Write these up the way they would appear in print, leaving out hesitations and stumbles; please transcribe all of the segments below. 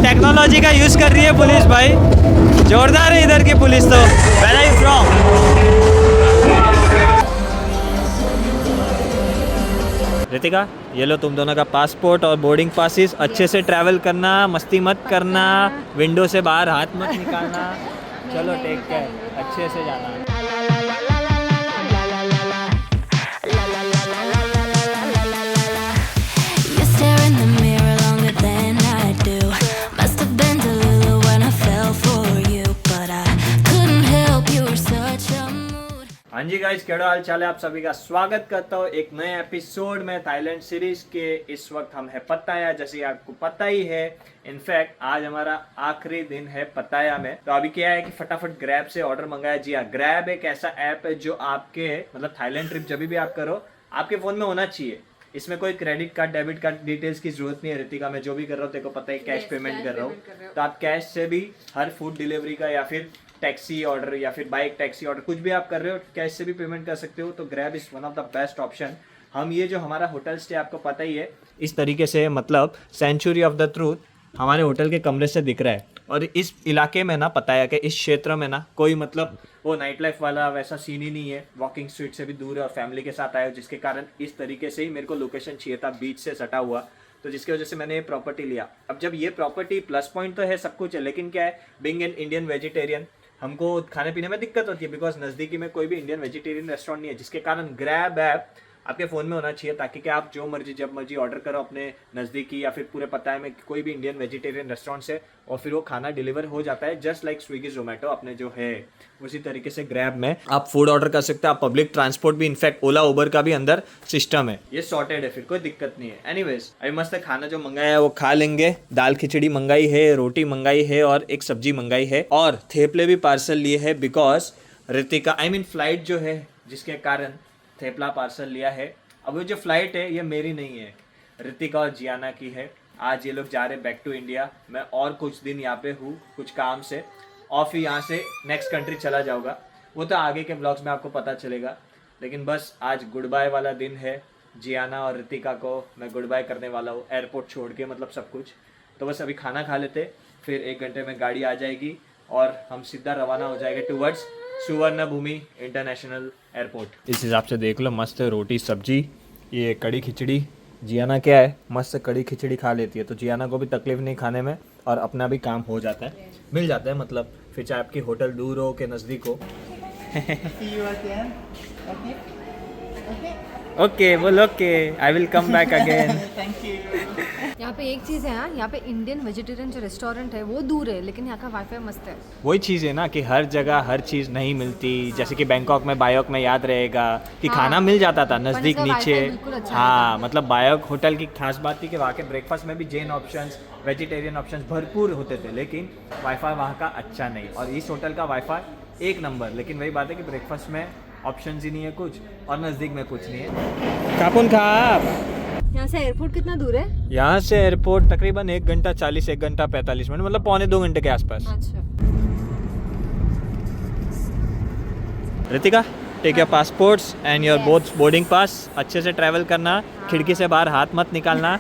Technology का use कर रही है पुलिस भाई, जोरदार है इधर की पुलिस तो। Where are you from? Ritika, ये लो तुम दोनों का पासपोर्ट और बोर्डिंग पासिस। अच्छे से ट्रैवल करना, मस्ती मत करना, विंडो से बाहर हाथ मत निकालना। चलो टेक केयर, अच्छे से जाना। हाँ जी गाइस, केड़ो हाल चाल है आप सभी का स्वागत करता हूँ एक नए एपिसोड में थाईलैंड सीरीज के। इस वक्त हम है पत्ताया, जैसे आपको पता ही है। इनफैक्ट आज हमारा आखिरी दिन है पत्ताया में। तो अभी क्या है कि फटाफट ग्रैब से ऑर्डर मंगाया। जी हाँ, ग्रैब एक ऐसा ऐप है जो आपके मतलब थाईलैंड ट्रिप जब भी आप करो आपके फोन में होना चाहिए। इसमें कोई credit card debit card details की जरूरत नहीं है। रितिका, मैं जो भी कर रहा हूँ तेरे को पता है कैश पेमेंट कर रहा हूँ, तो आप कैश से भी हर फूड डिलीवरी का या फिर टैक्सी ऑर्डर या फिर बाइक टैक्सी ऑर्डर कुछ भी आप कर रहे हो कैश से भी पेमेंट कर सकते हो। तो grab is one of the best option. हम ये जो हमारा होटल स्टे आपको पता ही है इस तरीके से, मतलब सेंचुरी ऑफ द ट्रूथ हमारे होटल के कमरे से दिख रहा है। और इस इलाके में ना पताया कि इस क्षेत्र में ना कोई मतलब वो नाइट लाइफ वाला वैसा सीन ही नहीं है। वॉकिंग स्ट्रीट से भी दूर है और फैमिली के साथ आए हो, जिसके कारण इस तरीके से ही मेरे को लोकेशन चाहिए था, बीच से सटा हुआ। तो जिसकी वजह से मैंने ये प्रॉपर्टी लिया। अब जब ये प्रॉपर्टी प्लस पॉइंट तो है, सब कुछ है, लेकिन क्या है, बीइंग एन इंडियन वेजिटेरियन हमको खाने पीने में दिक्कत होती है, बिकॉज नज़दीकी में कोई भी इंडियन वेजिटेरियन रेस्टोरेंट नहीं है। जिसके कारण ग्रैब ऐप आपके फ़ोन में होना चाहिए, ताकि कि आप जो मर्जी जब मर्जी ऑर्डर करो अपने नज़दीकी या फिर पूरे पता में कोई भी इंडियन वेजिटेरियन रेस्टोरेंट से, और फिर वो खाना डिलीवर हो जाता है जस्ट लाइक स्विगी जोमेटो अपने जो है। उसी तरीके से ग्रैब में आप फूड ऑर्डर कर सकते हैं। आप पब्लिक ट्रांसपोर्ट भी, इनफैक्ट ओला उबर का भी अंदर सिस्टम है। ये सॉर्टेड है, फिर कोई दिक्कत नहीं है। एनीवेज, अभी मस्त खाना जो मंगाया है वो खा लेंगे। दाल खिचड़ी मंगाई है, रोटी मंगाई है और एक सब्जी मंगाई है, और थेपले भी पार्सल लिए है। बिकॉज रितिका फ्लाइट जो है जिसके कारण थेपला पार्सल लिया है। अब वो जो फ्लाइट है ये मेरी नहीं है, रितिका और जियाना की है। आज ये लोग जा रहे बैक टू इंडिया। मैं और कुछ दिन यहाँ पे हूँ कुछ काम से, और फिर यहाँ से नेक्स्ट कंट्री चला जाऊँगा। वो तो आगे के ब्लॉग्स में आपको पता चलेगा, लेकिन बस आज गुड बाय वाला दिन है। जियाना और रितिका को मैं गुड बाय करने वाला हूँ एयरपोर्ट छोड़ के, मतलब सब कुछ। तो बस अभी खाना खा लेते, फिर 1 घंटे में गाड़ी आ जाएगी और हम सीधा रवाना हो जाएंगे टूवर्ड्स सुवर्ण भूमि इंटरनेशनल एयरपोर्ट। इस हिसाब से देख लो, मस्त रोटी सब्जी, ये कड़ी खिचड़ी। जियाना क्या है, मस्त कड़ी खिचड़ी खा लेती है, तो जियाना को भी तकलीफ नहीं खाने में और अपना भी काम हो जाता है, मिल जाता है। मतलब फिर चाहे आपकी होटल दूर हो के नज़दीक हो। ओके बोल, okay I will come back again. Thank you. यहाँ पे एक चीज़ है, यहाँ पे इंडियन वेजिटेरियन जो रेस्टोरेंट है वो दूर है, लेकिन यहाँ का वाईफाई मस्त है। वही चीज़ है ना कि हर जगह हर चीज़ नहीं मिलती। जैसे कि बैंकॉक में बायोक में याद रहेगा कि खाना मिल जाता था नज़दीक नीचे। हाँ, मतलब बायोक होटल की खास बात थी कि वहाँ के ब्रेकफास्ट में भी जैन ऑप्शंस, वेजिटेरियन ऑप्शंस भरपूर होते थे, लेकिन वाईफाई वहाँ का अच्छा नहीं। और इस होटल का वाईफाई 1 नंबर, लेकिन वही बात है कि ब्रेकफास्ट में ऑप्शंस ही नहीं है कुछ, और नज़दीक में कुछ नहीं है। कापुन खा आप। यहाँ से एयरपोर्ट कितना दूर है? यहाँ से एयरपोर्ट तकरीबन 1 घंटा 40, 1 घंटा 45 मिनट, मतलब पौने 2 घंटे के आसपास। अच्छा। Ritika, take your passports and your both boarding pass. अच्छे से ट्रैवल करना, खिड़की से बाहर हाथ मत निकालना,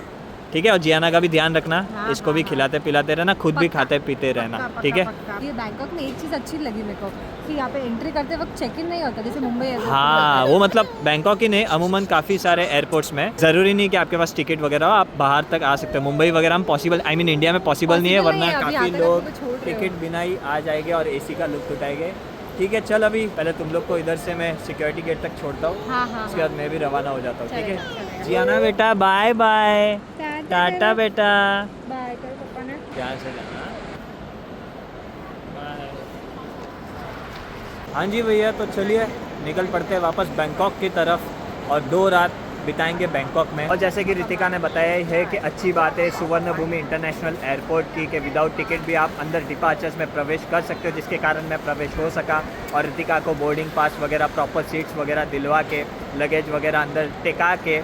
ठीक है। और जियाना का भी ध्यान रखना, इसको भी खिलाते पिलाते रहना, खुद भी खाते पीते रहना, ठीक है। ये बैंकॉक में एक चीज़ अच्छी लगी मेरे को कि यहाँ पे एंट्री करते वक्त चेक इन नहीं होता जैसे मुंबई एयरपोर्ट। हाँ, वो मतलब बैंकॉक ही नहीं, अमूमन काफ़ी सारे एयरपोर्ट्स में ज़रूरी नहीं कि आपके पास टिकट वगैरह हो, आप बाहर तक आ सकते हैं। मुंबई वगैरह में पॉसिबल, इंडिया में पॉसिबल नहीं है, वरना काफ़ी लोग टिकट बिना ही आ जाएंगे और AC का लुत्फ उठाएंगे। ठीक है, चल अभी पहले तुम लोग को इधर से मैं सिक्योरिटी गेट तक छोड़ता हूँ, उसके बाद मैं भी रवाना हो जाता हूँ, ठीक है। जियाना बेटा बाय बाय, टाटा बेटा, बाय करो पापा ने। ध्यान से जाना, बाय। हाँ जी भैया, तो चलिए निकल पड़ते हैं वापस बैंकॉक की तरफ, और 2 रात बिताएंगे बैंकॉक में। और जैसे कि रितिका ने बताया है कि अच्छी बात है सुवर्ण भूमि इंटरनेशनल एयरपोर्ट की कि विदाउट टिकट भी आप अंदर डिपार्चर्स में प्रवेश कर सकते हो, जिसके कारण मैं प्रवेश हो सका। और रितिका को बोर्डिंग पास वगैरह, प्रॉपर सीट्स वगैरह दिलवा के, लगेज वगैरह अंदर टिका के,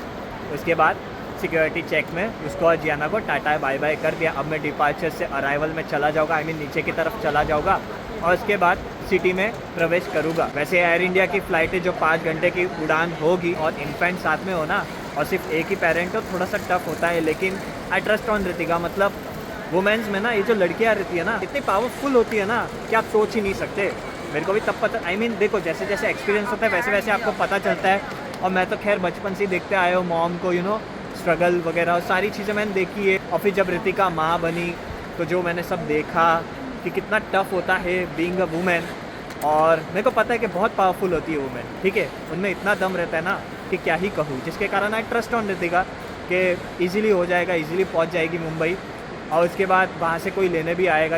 उसके बाद सिक्योरिटी चेक में उसको और जियाना को टाटा बाय बाय कर दिया। अब मैं डिपार्चर से अराइवल में चला जाऊँगा, नीचे की तरफ चला जाऊँगा, और उसके बाद सिटी में प्रवेश करूँगा। वैसे एयर इंडिया की फ़्लाइटें जो 5 घंटे की उड़ान होगी, और इन्फेंट साथ में हो ना, और सिर्फ एक ही पेरेंट हो, थोड़ा सा टफ होता है, लेकिन आई ट्रस्ट ऑन रितिका। मतलब वुमेन्स में ना ये जो लड़कियाँ रहती है ना इतनी पावरफुल होती है ना कि आप सोच ही नहीं सकते। मेरे को भी तब पता देखो जैसे जैसे एक्सपीरियंस होता है वैसे वैसे आपको पता चलता है। और मैं तो खैर बचपन से ही देखते आए हो मॉम को स्ट्रगल वगैरह और सारी चीज़ें मैंने देखी है। और फिर जब रितिका माँ बनी तो जो मैंने सब देखा कि कितना टफ होता है बीइंग अ वुमेन। और मेरे को पता है कि बहुत पावरफुल होती है वुमेन, ठीक है, उनमें इतना दम रहता है ना कि क्या ही कहूँ, जिसके कारण आई ट्रस्ट ऑन रितिका कि ईजिली हो जाएगा, ईजिली पहुँच जाएगी मुंबई और उसके बाद वहाँ से कोई लेने भी आएगा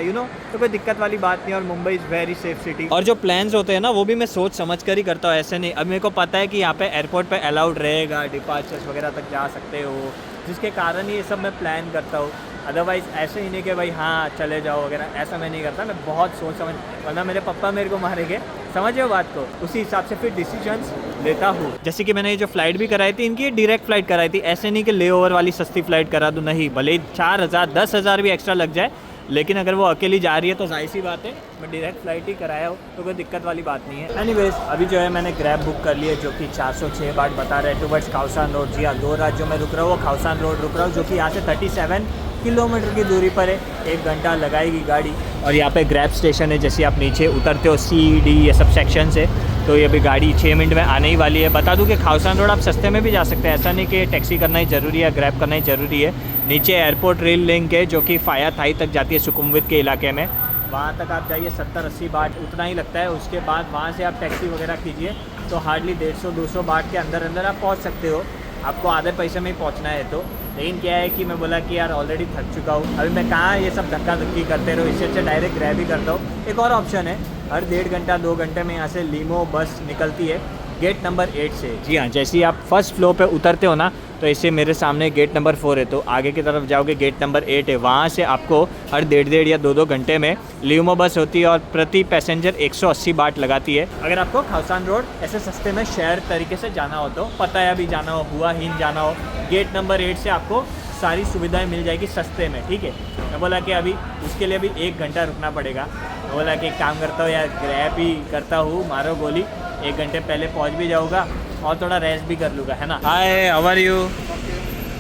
तो कोई दिक्कत वाली बात नहीं। और Mumbai is very safe city. और जो प्लान्स होते हैं ना वो भी मैं सोच समझ कर ही करता हूँ, ऐसे नहीं। अब मेरे को पता है कि यहाँ पे एयरपोर्ट पे अलाउड रहेगा, डिपार्चर्स वगैरह तक जा सकते हो, जिसके कारण ही ये सब मैं प्लान करता हूँ। अदरवाइज़ ऐसे ही नहीं कि भाई हाँ चले जाओ वगैरह, ऐसा मैं नहीं करता। मैं बहुत सोच समझ, वरना मेरे पापा मेरे को मारेंगे, समझ रहे हो बात को। उसी हिसाब से फिर डिसीजंस लेता हूँ। जैसे कि मैंने ये जो फ़्लाइट भी कराई थी इनकी डायरेक्ट फ़्लाइट कराई थी, ऐसे नहीं कि ले ओवर वाली सस्ती फ़्लाइट करा दूँ, नहीं। भले ही 4,000 10,000 भी एक्स्ट्रा लग जाए, लेकिन अगर वो अकेली जा रही है तो जाहिर सी बात है मैं डायरेक्ट फ़्लाइट ही कराया हो तो कोई दिक्कत वाली बात नहीं है। एनीवेज अभी जो है मैंने ग्रैब बुक कर लिया जो कि 406 बात बता रहे हैं टुवर्ड्स खाउसान रोड। जी हाँ, 2 रात जो मैं रुक रहा हूँ वो खाउसान रोड रुक रहा हूँ, जो कि यहाँ से 37 किलोमीटर की दूरी पर है। 1 घंटा लगाएगी गाड़ी। और यहाँ पे ग्रैब स्टेशन है, जैसे आप नीचे उतरते हो C D ये सब सेक्शन से, तो ये भी गाड़ी 6 मिनट में आने ही वाली है। बता दूं कि खाउसान रोड आप सस्ते में भी जा सकते हैं, ऐसा नहीं कि टैक्सी करना ही ज़रूरी है, ग्रैब करना ही ज़रूरी है। नीचे एयरपोर्ट रेल लिंक है जो कि फाया थाई तक जाती है सुकुमवित के इलाके में, वहाँ तक आप जाइए, 70-80 बात उतना ही लगता है। उसके बाद वहाँ से आप टैक्सी वगैरह कीजिए तो हार्डली 150-200 बात के अंदर अंदर आप पहुँच सकते हो। आपको आधे पैसे में ही पहुँचना है तो। लेकिन क्या है कि मैं बोला कि यार ऑलरेडी थक चुका हूँ, अभी मैं कहाँ ये सब धक्का धक्की करते रहो, इससे अच्छा डायरेक्ट ग्रैब ही करता हूँ। एक और ऑप्शन है, हर 1.5 घंटा 2 घंटे में यहाँ से लीमो बस निकलती है गेट नंबर 8 से। जी हाँ, जैसे ही आप फर्स्ट फ्लोर पे उतरते हो ना तो इससे मेरे सामने गेट नंबर 4 है, तो आगे की तरफ जाओगे गेट नंबर 8 है, वहाँ से आपको हर 1.5 या 2 घंटे में लीमो बस होती है और प्रति पैसेंजर 180 बात लगाती है। अगर आपको खाउसान रोड ऐसे सस्ते में शहर तरीके से जाना हो तो, पताया भी जाना हो, हुआ हिंद जाना हो, गेट नंबर 8 से आपको सारी सुविधाएं मिल जाएगी सस्ते में, ठीक है। मैं बोला कि अभी उसके लिए भी 1 घंटा रुकना पड़ेगा। मैं बोला कि एक काम करता हूँ यार, ग्रैब ही करता हूँ, मारो गोली, 1 घंटे पहले पहुँच भी जाऊँगा और थोड़ा रेस्ट भी कर लूँगा, है ना। हाय, हाउ आर यू?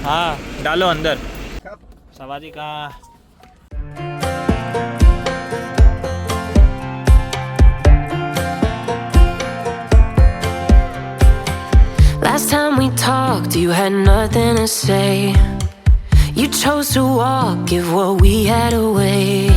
हाँ, डालो अंदर। सवारी का Last time we talked, you had nothing to say. You chose to walk, give what we had away.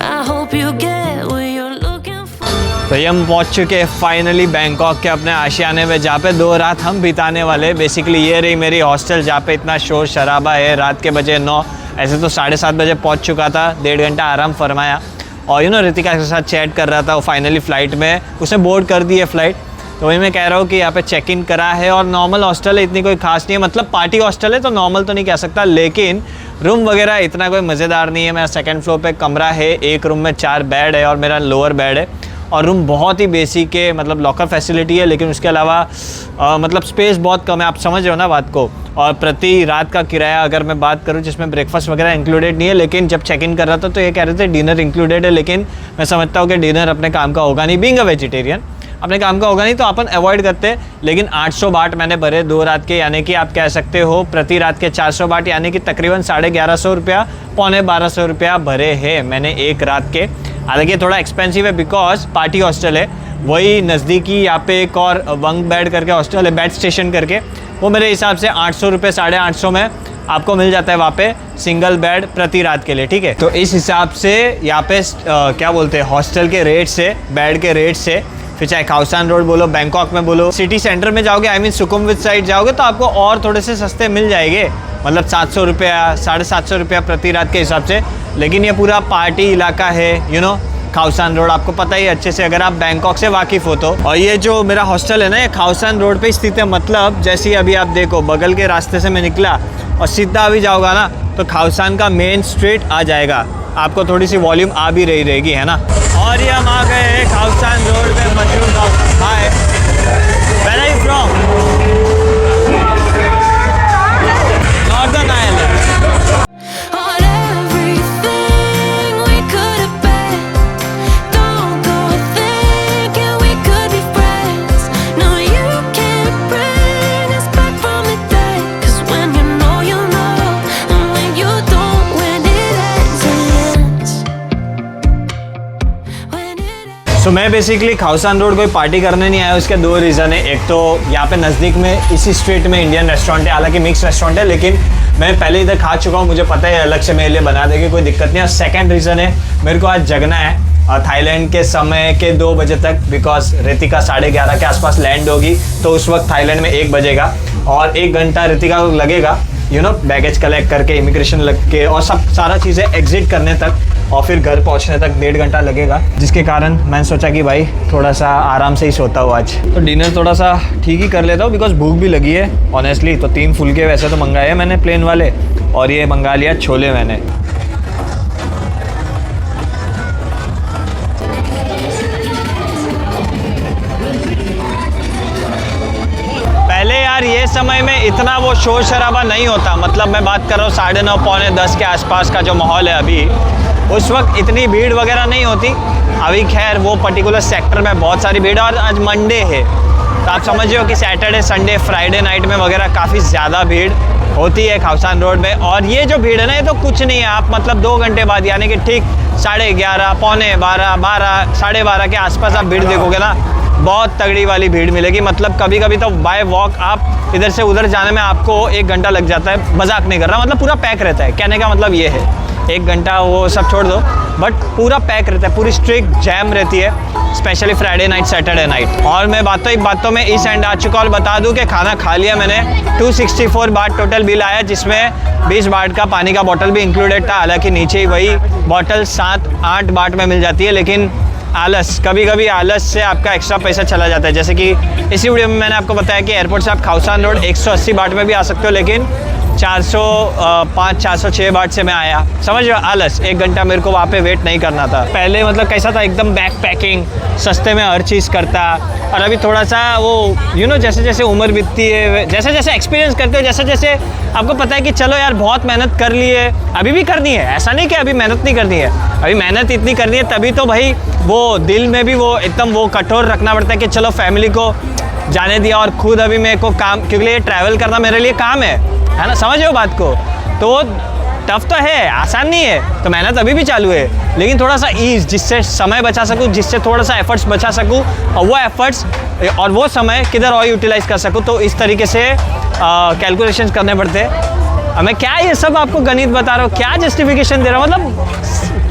I hope you get what you're looking for. तो ये हम पहुंच चुके हैं फाइनली बैंकॉक के अपने आशियाने में, जहाँ पे 2 रात हम बिताने वाले। बेसिकली ये रही मेरी हॉस्टल, जहाँ पे इतना शोर शराबा है। रात के बजे 9, ऐसे तो 7:30 बजे पहुंच चुका था, 1.5 घंटा आराम फरमाया। और रितिका के साथ चैट कर रहा था, वो फाइनली फ़्लाइट में, उसने बोर्ड कर दी है फ़्लाइट। तो वही मैं कह रहा हूँ कि यहाँ पे चेक इन करा है और नॉर्मल हॉस्टल है, इतनी कोई खास नहीं है, मतलब पार्टी हॉस्टल है तो नॉर्मल तो नहीं कह सकता, लेकिन रूम वगैरह इतना कोई मज़ेदार नहीं है। मेरा 2nd फ्लोर पे कमरा है, एक रूम में 4 बेड है और मेरा लोअर बेड है। और रूम बहुत ही बेसिक है, मतलब लॉकर फैसिलिटी है, लेकिन उसके अलावा मतलब स्पेस बहुत कम है, आप समझ रहे हो ना बात को। और प्रति रात का किराया अगर मैं बात करूँ, जिसमें ब्रेकफास्ट वगैरह इंक्लूडेड नहीं है, लेकिन जब चेक इन कर रहा था तो ये कह रहे थे डिनर इंक्लूडेड है, लेकिन मैं समझता हूँ कि डिनर अपने काम का होगा नहीं, बीइंग अ वेजिटेरियन अपने काम का होगा नहीं, तो अपन अवॉइड करते हैं। लेकिन 800 बाट मैंने भरे 2 रात के, यानी कि आप कह सकते हो प्रति रात के 400 बाट, यानी कि तकरीबन 1150 रुपया, 1250 रुपया भरे हैं मैंने 1 रात के। हालांकि थोड़ा एक्सपेंसिव है बिकॉज पार्टी हॉस्टल है। वही नज़दीकी यहाँ पे एक और वंग बेड करके हॉस्टल है, बेड स्टेशन करके, वो मेरे हिसाब से 800 रुपये 850 में आपको मिल जाता है वहाँ पे सिंगल बेड प्रति रात के लिए, ठीक है। तो इस हिसाब से यहाँ पे क्या बोलते हैं, हॉस्टल के रेट से, बेड के रेट से, फिर चाहे खाउसान रोड बोलो, बैंकॉक में बोलो, सिटी सेंटर में जाओगे, आई मीन सुकुमवित साइड जाओगे तो आपको और थोड़े से सस्ते मिल जाएंगे, मतलब 700 रुपया 750 रुपया प्रति रात के हिसाब से। लेकिन ये पूरा पार्टी इलाका है, खाउसान रोड आपको पता ही अच्छे से, अगर आप बैंकॉक से वाकिफ़ हो तो। और ये जो मेरा हॉस्टल है ना, ये खाउसान रोड पे स्थित है, मतलब जैसे ही अभी आप देखो बगल के रास्ते से मैं निकला और सीधा भी जाओगा ना तो खाउसान का मेन स्ट्रीट आ जाएगा, आपको थोड़ी सी वॉल्यूम आ भी रहेगी, है ना। और ये हम आ गए हैं खाउसान रोड पे, mushroom house. Hi, where are you from? Northern Ireland. On everything we could have been. Don't go thinking we could be friends. No, you can't bring us back from the dead. 'Cause when you know, and when you don't, when it ends. सो मैं basically खाउसान road कोई party करने नहीं आया, उसके दो reason है। एक तो यहाँ पे नज़दीक में इसी स्ट्रीट में इंडियन रेस्टोरेंट है, हालांकि मिक्स रेस्टोरेंट है, लेकिन मैं पहले इधर खा चुका हूँ, मुझे पता है अलग से मेरे लिए बना देगी, कोई दिक्कत नहीं। और सेकंड रीज़न है, मेरे को आज जगना है थाईलैंड के समय के 2 बजे तक, बिकॉज रितिका 11:30 के आसपास लैंड होगी, तो उस वक्त थाईलैंड में 1 बजेगा और 1 घंटा रितिका को लगेगा बैगेज कलेक्ट करके, इमिग्रेशन लग के और सब सारा चीज़ें एग्जिट करने तक, और फिर घर पहुंचने तक 1.5 घंटा लगेगा, जिसके कारण मैंने सोचा कि भाई थोड़ा सा आराम से ही सोता हूँ आज। तो डिनर थोड़ा सा ठीक ही कर लेता हूँ, बिकॉज भूख भी लगी है ऑनेस्टली। तो 3 फुलके वैसे तो मंगाए हैं मैंने प्लेन वाले, और ये मंगा लिया छोले मैंने। पहले यार ये समय में इतना वो शोर शराबा नहीं होता, मतलब मैं बात कर रहा हूँ 9:30 पौने 10 के आसपास का जो माहौल है अभी, उस वक्त इतनी भीड़ वगैरह नहीं होती। अभी खैर वो पर्टिकुलर सेक्टर में बहुत सारी भीड़ है, और आज मंडे है, तो आप समझ रहे हो कि सैटरडे संडे फ्राइडे नाइट में वगैरह काफ़ी ज़्यादा भीड़ होती है खाउसान रोड में। और ये जो भीड़ है ना, ये तो कुछ नहीं है, आप मतलब 2 घंटे बाद यानी कि ठीक 11:30 पौने 12 12:30 के आसपास आप भीड़ देखोगे ना, बहुत तगड़ी वाली भीड़ मिलेगी। मतलब कभी कभी तो बाय वॉक आप इधर से उधर जाने में आपको 1 घंटा लग जाता है, मजाक नहीं कर रहा, मतलब पूरा पैक रहता है। कहने का मतलब ये है, 1 घंटा वो सब छोड़ दो, बट पूरा पैक रहता है, पूरी स्ट्रिक्ट जैम रहती है, specially Friday night Saturday night. और मैं बातों में इस एंड आ चुका, और बता दूं कि खाना खा लिया मैंने। 264 बाट टोटल बिल आया, जिसमें 20 बाट का पानी का बोतल भी इंक्लूडेड था। हालांकि नीचे ही वही बोतल 7-8 बाट में मिल जाती है, लेकिन आलस, कभी कभी आलस से आपका एक्स्ट्रा पैसा चला जाता है। जैसे कि इसी वीडियो में मैंने आपको बताया कि एयरपोर्ट से आप खाउसान रोड 180 बाट में भी आ सकते हो, लेकिन 405-406 बाट से मैं आया, समझ रहे हो, आलस। 1 घंटा मेरे को वहाँ पे वेट नहीं करना था। पहले मतलब कैसा था, एकदम बैक पैकिंग, सस्ते में हर चीज़ करता, और अभी थोड़ा सा वो जैसे जैसे उम्र बीतती है, जैसे जैसे एक्सपीरियंस करते हो, जैसे जैसे आपको पता है कि चलो यार बहुत मेहनत कर ली है, अभी भी करनी है, ऐसा नहीं कि अभी मेहनत नहीं करनी है, अभी मेहनत इतनी करनी है, तभी तो भाई वो दिल में भी वो एकदम वो कठोर रखना पड़ता है कि चलो फैमिली को जाने दिया, और खुद अभी मेरे को काम, क्योंकि ये ट्रैवल करना मेरे लिए काम है ना, समझ रहे हो बात को। तो टफ तो है, आसान नहीं है, तो मेहनत अभी भी चालू है, लेकिन थोड़ा सा ईज, जिससे समय बचा सकूँ, जिससे थोड़ा सा एफर्ट्स बचा सकूँ, और वो एफर्ट्स और वो समय किधर और यूटिलाइज कर सकूँ, तो इस तरीके से कैलकुलेशंस करने पड़ते हैं। मैं क्या ये सब आपको गणित बता रहा हूँ, क्या जस्टिफिकेशन दे रहा हूँ, मतलब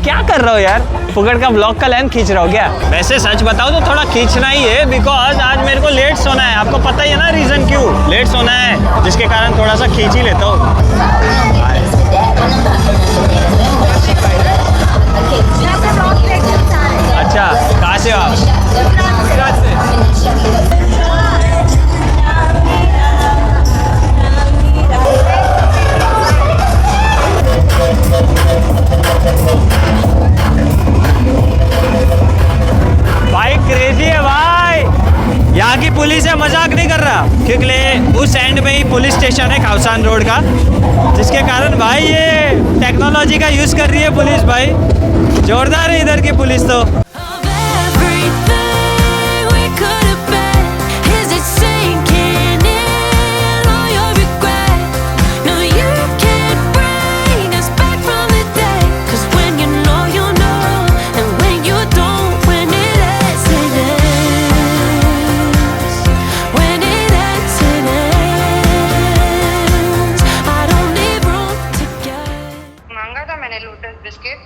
क्या कर रहा हो यार, फुकट का ब्लॉग का लाइन खींच रहा हो क्या? वैसे सच बताओ तो थोड़ा खींचना ही है, बिकॉज आज मेरे को लेट सोना है, आपको पता ही है ना रीज़न क्यों लेट सोना है, जिसके कारण थोड़ा सा खींच ही लेता हूँ। अच्छा, कहाँ से हो आप? भाई क्रेजी है भाई, यहाँ की पुलिस है, मजाक नहीं कर रहा, क्योंकि उस एंड में ही पुलिस स्टेशन है खाउसान रोड का, जिसके कारण भाई ये टेक्नोलॉजी का यूज़ कर रही है पुलिस। भाई जोरदार है इधर की पुलिस तो।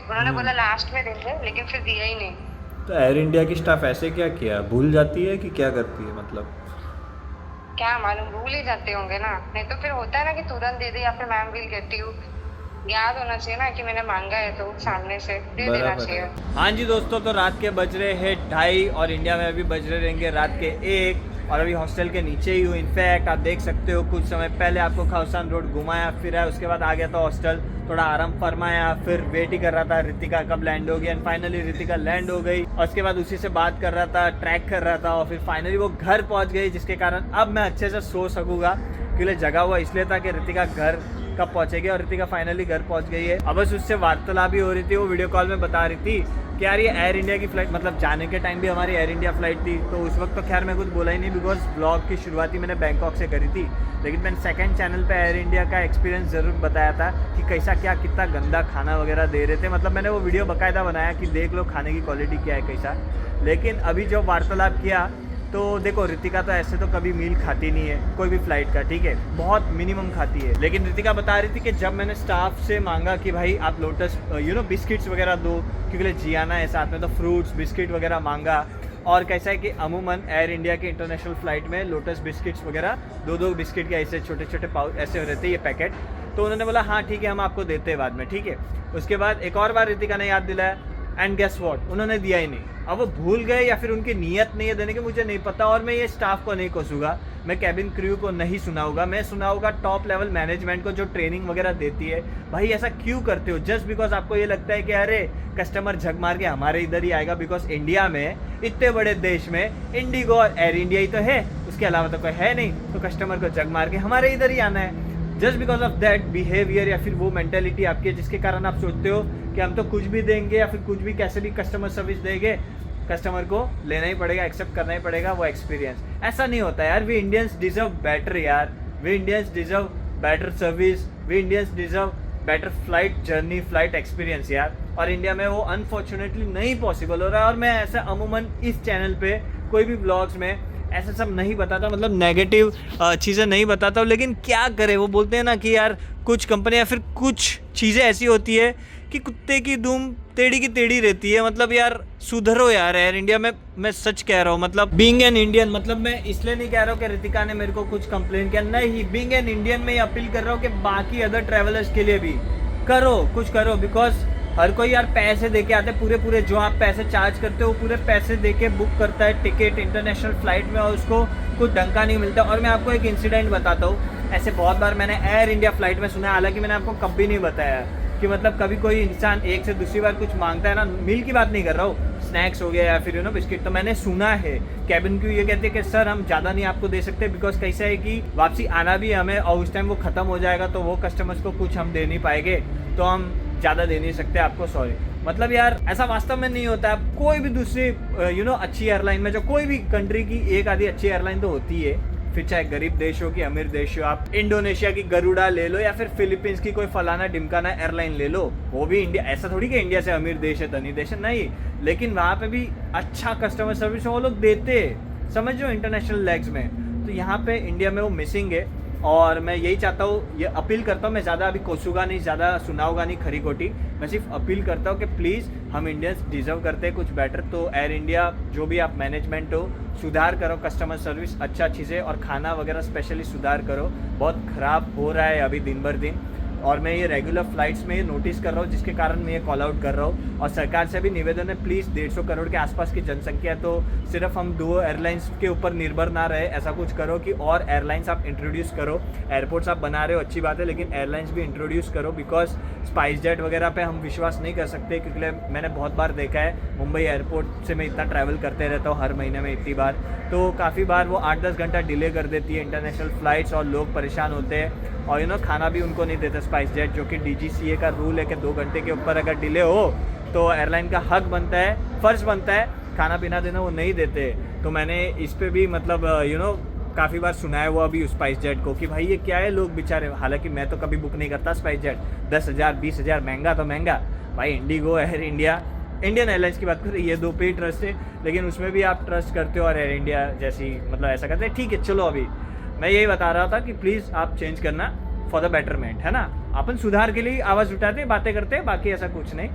उन्होंने बोला लास्ट में देंगे, लेकिन फिर दिया ही नहीं। तो एयर इंडिया की स्टाफ ऐसे क्या किया, भूल जाती है कि क्या करती है, मतलब क्या मालूम, भूल ही जाते होंगे ना, नहीं तो फिर होता है ना कि तुरंत दे दे, या फिर मैम विल गेट यू, याद होना चाहिए ना कि मैंने मांगा है तो सामने से दे देना चाहिए। हाँ जी दोस्तों, तो रात के बज रहे हैं 2:30 और इंडिया में अभी बज रहे रहेंगे रात के 1, और अभी हॉस्टल के नीचे ही हूँ। इनफैक्ट आप देख सकते हो कुछ समय पहले आपको खाउसान रोड घुमाया फिराया, उसके बाद आ गया था हॉस्टल, थोड़ा आराम फरमाया, फिर वेट ही कर रहा था रितिका कब लैंड होगी, एंड फाइनली रितिका लैंड हो गई, और उसके बाद उसी से बात कर रहा था, ट्रैक कर रहा था, और फिर फाइनली वो घर पहुंच गई, जिसके कारण अब मैं अच्छे से सो सकूंगा, क्योंकि जगा हुआ इसलिए था कि रितिका घर कब पहुंचेगी, और रितिका फाइनली घर पहुंच गई है। अब बस उससे वार्तालाप भी हो रही थी, वो वीडियो कॉल में बता रही थी कि यार ये एयर इंडिया की फ़्लाइट, मतलब जाने के टाइम भी हमारी एयर इंडिया फ़्लाइट थी, तो उस वक्त तो खैर मैं कुछ बोला ही नहीं बिकॉज ब्लॉग की शुरुआती मैंने बैंकॉक से करी थी। लेकिन मैंने सेकंड चैनल पे एयर इंडिया का एक्सपीरियंस ज़रूर बताया था कि कैसा क्या कितना गंदा खाना वगैरह दे रहे थे। मतलब मैंने वो वीडियो बाकायदा बनाया कि देख लो खाने की क्वालिटी क्या है कैसा। लेकिन अभी जो वार्तालाप किया तो देखो, रितिका तो ऐसे तो कभी मील खाती नहीं है कोई भी फ्लाइट का, ठीक है, बहुत मिनिमम खाती है। लेकिन रितिका बता रही थी कि जब मैंने स्टाफ से मांगा कि भाई आप लोटस बिस्किट्स वगैरह दो, क्योंकि जियाना है साथ में, तो फ्रूट्स बिस्किट वगैरह मांगा। और कैसा है कि अमूमन एयर इंडिया के इंटरनेशनल फ़्लाइट में लोटस बिस्किट्स वगैरह 2-2 बिस्किट के ऐसे छोटे छोटे पाउच ऐसे रहते हैं ये पैकेट। तो उन्होंने बोला हाँ ठीक है हम आपको देते हैं बाद में, ठीक है। उसके बाद एक और बार रितिका ने याद दिलाया एंड गेस व्हाट, उन्होंने दिया ही नहीं। अब वो भूल गए या फिर उनकी नीयत नहीं है देने की, मुझे नहीं पता। और मैं ये स्टाफ को नहीं कोसूंगा, मैं कैबिन क्रू को नहीं सुनाऊंगा, मैं सुनाऊंगा टॉप लेवल मैनेजमेंट को जो ट्रेनिंग वगैरह देती है। भाई ऐसा क्यों करते हो? जस्ट बिकॉज आपको ये लगता है कि अरे कस्टमर झक मार के हमारे इधर ही आएगा, बिकॉज इंडिया में इतने बड़े देश में इंडिगो और एयर इंडिया ही तो है, उसके अलावा तो कोई है नहीं, तो कस्टमर को झक मार के हमारे इधर ही आना है। Just because of that behaviour या फिर वो मेंटेलिटी आपकी है जिसके कारण आप सोचते हो कि हम तो कुछ भी देंगे या फिर कुछ भी कैसे भी कस्टमर सर्विस देंगे, कस्टमर को लेना ही पड़ेगा, एक्सेप्ट करना ही पड़ेगा वो एक्सपीरियंस। ऐसा नहीं होता यार। वी इंडियंस डिजर्व बेटर यार, we Indians deserve better service, we Indians deserve better flight journey, flight experience यार। और इंडिया में वो अनफॉर्चुनेटली नहीं पॉसिबल हो रहा है। और मैं ऐसा अमूमन इस चैनल पे कोई भी ब्लॉग्स में ऐसा सब नहीं बताता, मतलब नेगेटिव चीज़ें नहीं बताता हूँ। लेकिन क्या करे, वो बोलते हैं ना कि यार कुछ कंपनी या फिर कुछ चीज़ें ऐसी होती है कि कुत्ते की दुम टेढ़ी की टेढ़ी रहती है। मतलब यार सुधरो यार एयर इंडिया में, मैं सच कह रहा हूँ। मतलब बीइंग एन इंडियन, मतलब मैं इसलिए नहीं कह रहा हूँ कि रितिका ने मेरे को कुछ कंप्लेन किया, नहीं, बीइंग एन इंडियन में अपील कर रहा हूँ कि बाकी अदर ट्रैवलर्स के लिए भी करो, कुछ करो। बिकॉज हर कोई यार पैसे दे के आते, पूरे जो आप पैसे चार्ज करते हो पूरे पैसे दे के बुक करता है टिकट इंटरनेशनल फ्लाइट में, और उसको कुछ डंका नहीं मिलता। और मैं आपको एक इंसिडेंट बताता हूँ, ऐसे बहुत बार मैंने एयर इंडिया फ्लाइट में सुना है, हालांकि मैंने आपको कभी नहीं बताया कि मतलब कभी कोई इंसान एक से दूसरी बार कुछ मांगता है ना, मील की बात नहीं कर रहा हूँ, स्नैक्स हो गया या फिर बिस्किट, तो मैंने सुना है कैबिन क्रू ये कहते हैं कि सर हम ज़्यादा नहीं आपको दे सकते, बिकॉज कैसा है कि वापसी आना भी हमें और उस टाइम वो ख़त्म हो जाएगा, तो वो कस्टमर्स को कुछ हम दे नहीं पाएंगे, तो हम ज़्यादा दे नहीं सकते आपको, सॉरी। मतलब यार ऐसा वास्तव में नहीं होता है। कोई भी दूसरी अच्छी एयरलाइन में, जो कोई भी कंट्री की एक आधी अच्छी एयरलाइन तो होती है, फिर चाहे गरीब देश हो कि अमीर देश हो, आप इंडोनेशिया की गरुड़ा ले लो या फिर फिलीपींस की कोई फलाना डिमकाना एयरलाइन ले लो, वो भी इंडिया, ऐसा थोड़ी कि इंडिया से अमीर देश है धनी देश है, नहीं, लेकिन वहाँ पे भी अच्छा कस्टमर सर्विस वो लोग देते, समझ लो, इंटरनेशनल लेग्स में। तो यहाँ पे इंडिया में वो मिसिंग है। और मैं यही चाहता हूँ, ये अपील करता हूँ, मैं ज़्यादा अभी कोसूंगा नहीं, ज़्यादा सुनाऊंगा नहीं खरी खोटी, मैं सिर्फ अपील करता हूँ कि प्लीज़ हम इंडियंस डिजर्व करते हैं कुछ बेटर। तो एयर इंडिया जो भी आप मैनेजमेंट हो, सुधार करो, कस्टमर सर्विस अच्छा चीज़ें और खाना वगैरह स्पेशली सुधार करो, बहुत ख़राब हो रहा है अभी दिन भर दिन। और मैं ये रेगुलर फ्लाइट्स में ये नोटिस कर रहा हूँ, जिसके कारण मैं ये कॉल आउट कर रहा हूँ। और सरकार से भी निवेदन है, प्लीज़ 150 करोड़ के आसपास की जनसंख्या है, तो सिर्फ हम 2 एयरलाइंस के ऊपर निर्भर ना रहे, ऐसा कुछ करो कि और एयरलाइंस आप इंट्रोड्यूस करो। एयरपोर्ट्स आप बना रहे हो अच्छी बात है, लेकिन एयरलाइंस भी इंट्रोड्यूस करो, बिकॉज स्पाइस जेट वगैरह पे हम विश्वास नहीं कर सकते, क्योंकि मैंने बहुत बार देखा है, मुंबई एयरपोर्ट से मैं इतना ट्रैवल करते रहता हूँ हर महीने में इतनी बार, तो काफ़ी बार वो 8-10 घंटा डिले कर देती है इंटरनेशनल फ्लाइट्स, और लोग परेशान होते हैं। और खाना भी उनको नहीं देते स्पाइस जेट, जो कि DGCA का रूल है कि 2 घंटे के ऊपर अगर डिले हो तो एयरलाइन का हक बनता है, फ़र्ज़ बनता है खाना पीना देना, वो नहीं देते। तो मैंने इस पे भी मतलब काफ़ी बार सुनाया हुआ अभी उस स्पाइस जेट को कि भाई ये क्या है, लोग बेचारे, हालांकि मैं तो कभी बुक नहीं करता स्पाइस जेट, 10,000 20,000 महंगा तो महंगा भाई। Indigo, air India, Indian airlines की बात करें, ये 2 पे ही ट्रस्ट है, लेकिन उसमें भी आप ट्रस्ट करते हो और एयर इंडिया जैसी मतलब ऐसा करते हैं, ठीक है चलो। अभी मैं यही बता रहा था कि प्लीज़ आप चेंज करना फॉर द बेटरमेंट, है ना। अपन सुधार के लिए आवाज़ उठाते, बातें करते हैं, बाकी ऐसा कुछ नहीं।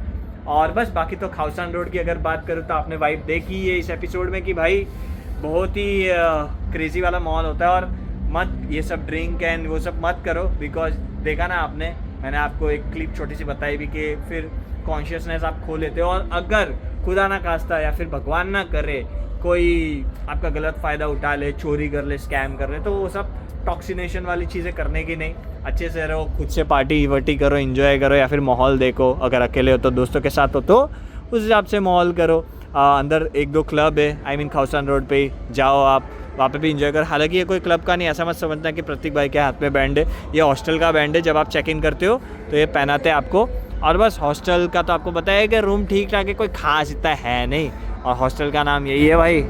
और बस बाकी तो खाउसान रोड की अगर बात करूँ तो आपने वाइब देखी है इस एपिसोड में कि भाई बहुत ही क्रेजी वाला माहौल होता है। और मत ये सब ड्रिंक एंड वो सब मत करो, बिकॉज देखा ना आपने, मैंने आपको एक क्लिप छोटी सी बताई भी कि फिर कॉन्शियसनेस आप खो लेते हो, और अगर खुदा ना खास्ता या फिर भगवान ना करे कोई आपका गलत फ़ायदा उठा ले, चोरी कर ले, स्कैम कर ले, तो वो सब टॉक्सिनेशन वाली चीज़ें करने की नहीं। अच्छे से रहो, खुद से पार्टी वर्टी करो, एंजॉय करो, या फिर माहौल देखो, अगर अकेले हो तो दोस्तों के साथ हो तो उस हिसाब से माहौल करो। अंदर 1-2 क्लब है, आई मीन खाउसान रोड पे ही जाओ आप, वहाँ पे भी इंजॉय करो। हालांकि ये कोई क्लब का नहीं, ऐसा मत समझना कि प्रतीक भाई के हाथ में बैंड है, ये हॉस्टल का बैंड है। जब आप चेक इन करते हो तो ये पहनाते हैं आपको, और बस हॉस्टल का तो आपको पता है कि रूम ठीक ठाक है, कोई खास इतना है नहीं, और हॉस्टल का नाम यही है भाई,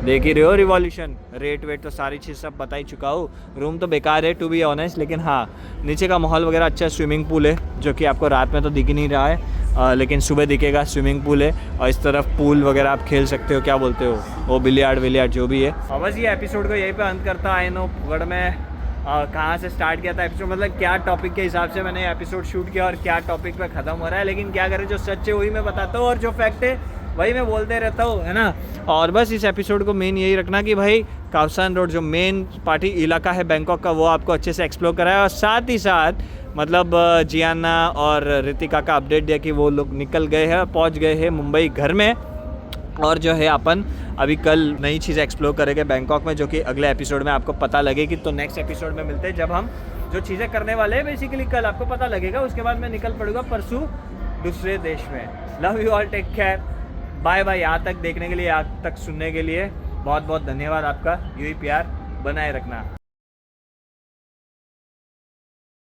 देख ही रहे हो रिवॉल्यूशन। रेट वेट तो सारी चीज़ सब बता ही चुका हूँ। रूम तो बेकार है टू बी ऑनेस्ट, लेकिन हाँ नीचे का माहौल वगैरह अच्छा है। स्विमिंग पूल है जो कि आपको रात में तो दिख ही नहीं रहा है, लेकिन सुबह दिखेगा। स्विमिंग पूल है और इस तरफ पूल वगैरह आप खेल सकते हो, क्या बोलते हो वो, बिलियार्ड जो भी है। और बस ये एपिसोड को यहीं पे अंत करता। आई नो वर्ण में कहाँ से स्टार्ट किया था एपिसोड, मतलब क्या टॉपिक के हिसाब से मैंने एपिसोड शूट किया और क्या टॉपिक पे ख़त्म हो रहा है, लेकिन क्या करें, जो सच है वही मैं बताता हूँ और जो फैक्ट है वही मैं बोलते रहता हूँ, है ना। और बस इस एपिसोड को मेन यही रखना कि भाई कावसान रोड जो मेन पार्टी इलाका है बैंकॉक का, वो आपको अच्छे से एक्सप्लोर कराया, और साथ ही साथ मतलब जियाना और रितिका का अपडेट दिया कि वो लोग निकल गए हैं, पहुँच गए हैं मुंबई घर में। और जो है अपन अभी कल नई चीज़ें एक्सप्लोर करेंगे बैंकॉक में, जो कि अगले एपिसोड में आपको पता लगेगी। तो नेक्स्ट एपिसोड में मिलते हैं जब हम जो चीज़ें करने वाले हैं, बेसिकली कल आपको पता लगेगा। उसके बाद मैं निकल पड़ूंगा परसों दूसरे देश में। Love you all, take care, bye bye. यहाँ तक देखने के लिए, यहाँ तक सुनने के लिए बहुत बहुत धन्यवाद आपका। यूं ही प्यार बनाए रखना।